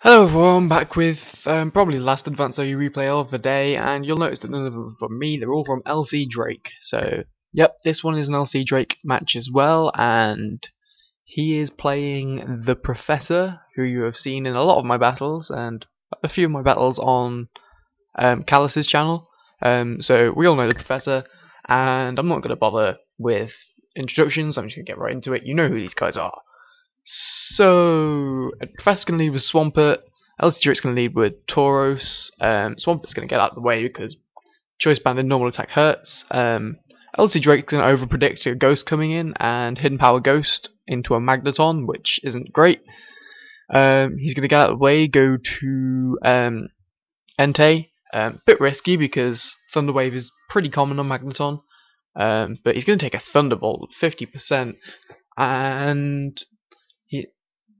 Hello everyone, back with probably the last Advanced OU replay of the day, and you'll notice that none of them are from me, they're all from LC.Drake. So, yep, this one is an LC.Drake match as well, and he is playing the Professor, who you have seen in a lot of my battles, and a few of my battles on Callus's channel. So, we all know the Professor, and I'm not going to bother with introductions, I'm just going to get right into it. You know who these guys are. So, Professor's going to lead with Swampert, LC.Drake's going to lead with Tauros, Swampert's going to get out of the way because Choice Banded Normal Attack hurts, LC.Drake's going to overpredict a Ghost coming in and Hidden Power Ghost into a Magneton, which isn't great. He's going to get out of the way, go to Entei, bit risky because Thunder Wave is pretty common on Magneton, but he's going to take a Thunderbolt, 50%, and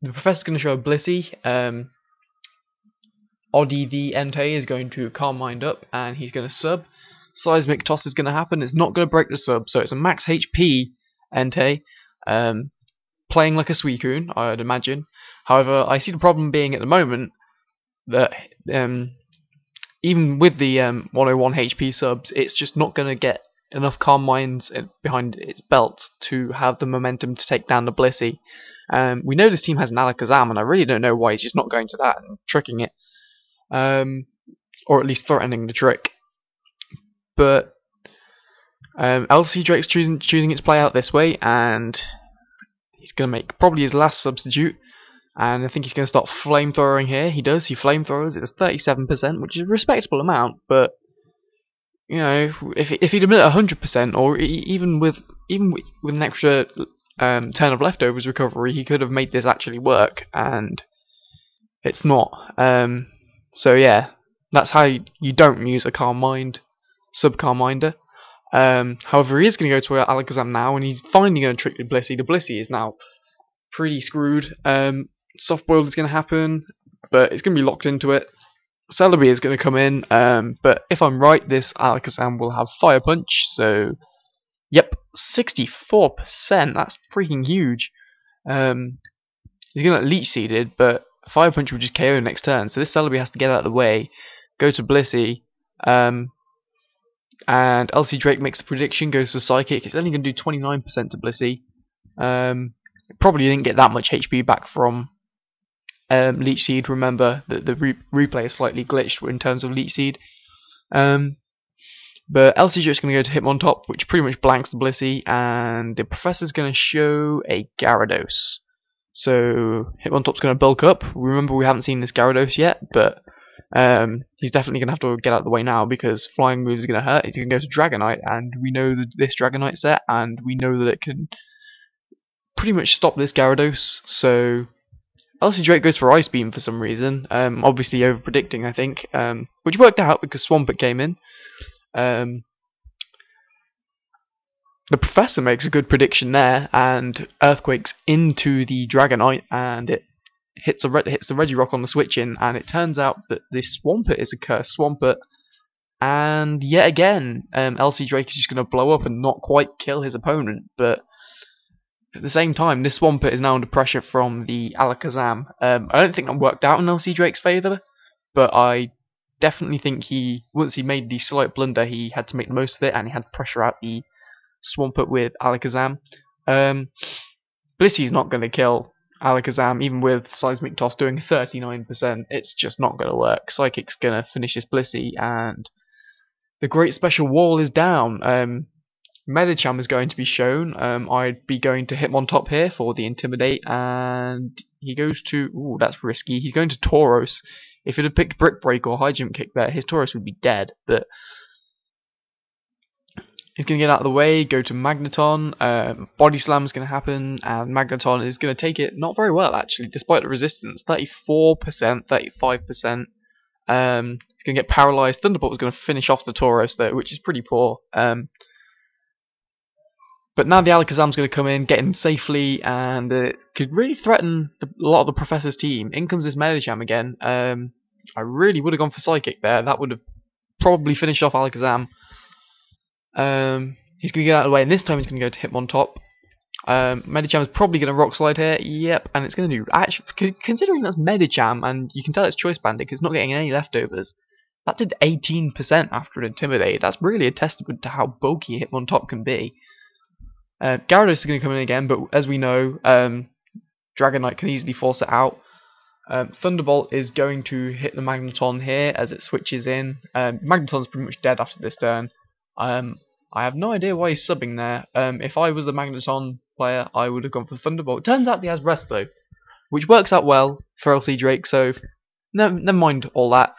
the Professor's going to show a Blissey. ADV Entei is going to Calm Mind up, and he's going to sub. Seismic Toss is going to happen. It's not going to break the sub, so it's a max HP Entei, playing like a Suicune, I'd imagine. However, I see the problem being at the moment that even with the 101 HP subs, it's just not going to get enough Calm Minds behind its belt to have the momentum to take down the Blissey. We know this team has an Alakazam, and I really don't know why he's just not going to that and tricking it, or at least threatening the trick. But LC.Drake's choosing its play out this way, and he's going to make probably his last substitute, and I think he's going to start flamethrowing here. He does. He flamethrowers. It's 37%, which is a respectable amount, but you know, if he'd have been at 100%, or even with an extra turn of leftovers recovery, he could have made this actually work, and it's not. So yeah, that's how you don't use a Calm Mind, sub-Calm Minder. However, he is going to go to Alakazam now, and he's finally going to trick the Blissey. The Blissey is now pretty screwed. Soft Boiled is going to happen, but it's going to be locked into it. Celebi is going to come in, but if I'm right, this Alakazam will have Fire Punch, so yep, 64%, that's freaking huge. He's going to get Leech Seeded, but Fire Punch will just KO next turn, so this Celebi has to get out of the way, go to Blissey, and LC.Drake makes the prediction, goes for Psychic. It's only going to do 29% to Blissey. Probably didn't get that much HP back from Leech Seed. Remember that the replay is slightly glitched in terms of Leech Seed. But LC.Drake's going to go to Hitmontop, which pretty much blanks the Blissey, and the Professor's going to show a Gyarados. So Hitmontop's going to bulk up. Remember, we haven't seen this Gyarados yet, but he's definitely going to have to get out of the way now because Flying Moves are going to hurt. He's going to go to Dragonite, and we know that this Dragonite set, and we know that it can pretty much stop this Gyarados. So LC.Drake goes for Ice Beam for some reason, obviously over-predicting, I think, which worked out because Swampert came in. The Professor makes a good prediction there, and Earthquakes into the Dragonite, and it hits the Regirock on the switch in, and it turns out that this Swampert is a cursed Swampert, and yet again, LC.Drake is just going to blow up and not quite kill his opponent, but at the same time, this Swampert is now under pressure from the Alakazam. I don't think that worked out in LC.Drake's favour, but I definitely think once he made the slight blunder, he had to make the most of it, and he had to pressure out the Swampert with Alakazam. Blissey's not going to kill Alakazam, even with Seismic Toss doing 39%. It's just not going to work. Psychic's going to finish this Blissey, and the Great Special Wall is down. Medicham is going to be shown. I'd be going to Hitmontop here for the Intimidate, and he goes to... Ooh, that's risky. He's going to Tauros. If it had picked Brick Break or High Jump Kick there, his Tauros would be dead, but he's going to get out of the way, go to Magneton. Body Slam is going to happen, and Magneton is going to take it not very well, actually, despite the resistance. 34%, 35%. He's going to get paralyzed. Thunderbolt was going to finish off the Tauros, though, which is pretty poor. But now the Alakazam's going to come in, get in safely, and it could really threaten a lot of the Professor's team. In comes this Medicham again. I really would have gone for Psychic there. That would have probably finished off Alakazam. He's going to get out of the way, and this time he's going to go to Hitmontop. Medicham is probably going to rock slide here. Yep, and it's going to do. Actually, considering that's Medicham, and you can tell it's Choice Bandit because it's not getting any leftovers. That did 18% after an Intimidate. That's really a testament to how bulky Hitmontop can be. Gyarados is going to come in again, but as we know, Dragonite can easily force it out. Thunderbolt is going to hit the Magneton here as it switches in. Magneton's pretty much dead after this turn. I have no idea why he's subbing there. If I was the Magneton player, I would have gone for Thunderbolt. Turns out he has Rest though, which works out well for LC.Drake, so never mind all that.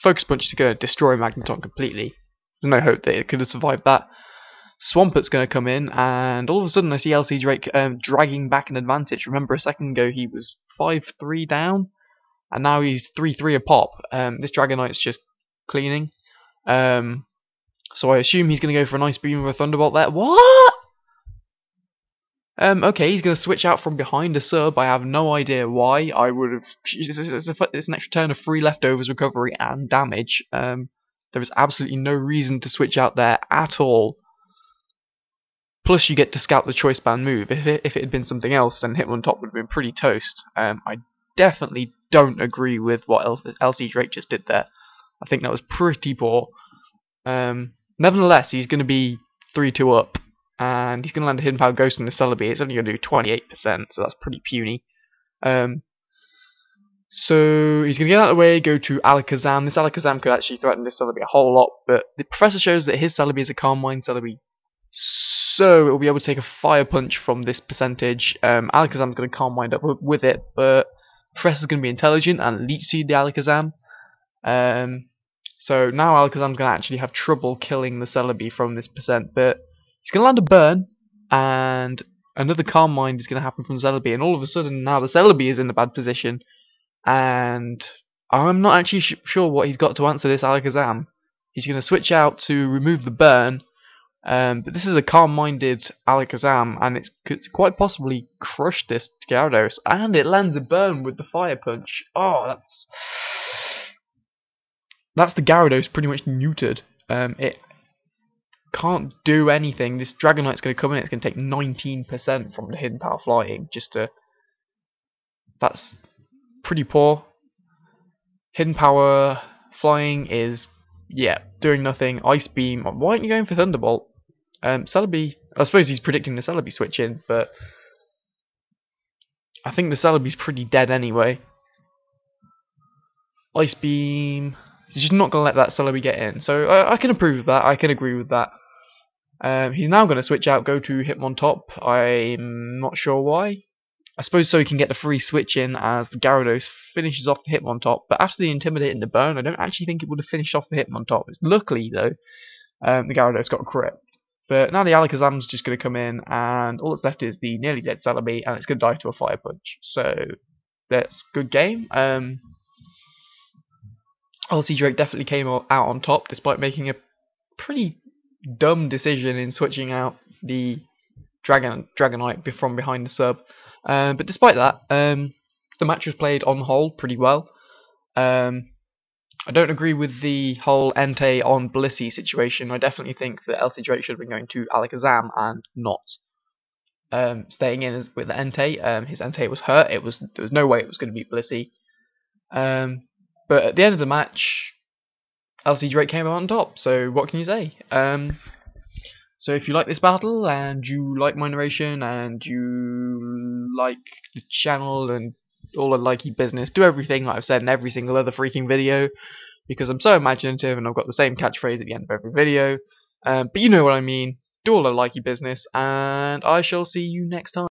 Focus Punch is going to destroy Magneton completely. There's no hope that it could have survived that. Swampert's going to come in, and all of a sudden I see LC.Drake dragging back an advantage. Remember a second ago he was 5-3 down, and now he's 3-3 a pop. This Dragonite's just cleaning. So I assume he's going to go for a nice beam with a Thunderbolt there. What? Okay, he's going to switch out from behind a sub. I have no idea why. I would have. It's an extra turn of 3 leftovers, recovery, and damage. There is absolutely no reason to switch out there at all. Plus, you get to scout the Choice Band move. If it had been something else, then Hitmontop would have been pretty toast. I definitely don't agree with what LC.Drake just did there. I think that was pretty poor. Nevertheless, he's going to be 3-2 up, and he's going to land a Hidden Power Ghost on the Celebi. It's only going to do 28%, so that's pretty puny. So he's going to get out of the way, go to Alakazam. This Alakazam could actually threaten this Celebi a whole lot, but the Professor shows that his Celebi is a Calm Mind Celebi, so it will be able to take a Fire Punch from this percentage. Alakazam's going to Calm Mind up with it, but Professor's going to be intelligent and Leech Seed the Alakazam. So now Alakazam's going to actually have trouble killing the Celebi from this percent, but he's going to land a Burn, and another Calm Mind is going to happen from Celebi, and all of a sudden now the Celebi is in a bad position, and I'm not actually sure what he's got to answer this Alakazam. He's going to switch out to remove the Burn, but this is a calm-minded Alakazam, and it could quite possibly crush this Gyarados, and it lands a Burn with the Fire Punch. Oh, that's the Gyarados pretty much neutered. It can't do anything. This Dragonite's going to come in, it's going to take 19% from the Hidden Power Flying, that's pretty poor. Hidden Power Flying is, yeah, doing nothing. Ice Beam, why aren't you going for Thunderbolt? Celebi, I suppose he's predicting the Celebi switch in, but I think the Celebi's pretty dead anyway. Ice Beam, he's just not going to let that Celebi get in, so I can approve of that, I can agree with that. He's now going to switch out, go to Hitmontop. I'm not sure why. I suppose so he can get the free switch in as the Gyarados finishes off the Hitmontop, but after the Intimidate and the Burn, I don't actually think it would have finished off the Hitmontop. Luckily, though, the Gyarados got a crit. But now the Alakazam's just going to come in, and all that's left is the nearly dead Celebi, and it's going to die to a Fire Punch. So, that's a good game. LC.Drake definitely came out on top, despite making a pretty dumb decision in switching out the Dragonite from behind the sub. But despite that, the match was played on the whole pretty well. I don't agree with the whole Entei on Blissey situation. I definitely think that LC.Drake should have been going to Alakazam and not staying in with the Entei. His Entei was hurt. There was no way it was going to beat Blissey. But at the end of the match, LC.Drake came out on top. So what can you say? So if you like this battle, and you like my narration, and you like the channel, and all the likey business, do everything like I've said in every single other freaking video, because I'm so imaginative, and I've got the same catchphrase at the end of every video. But you know what I mean. Do all the likey business, and I shall see you next time.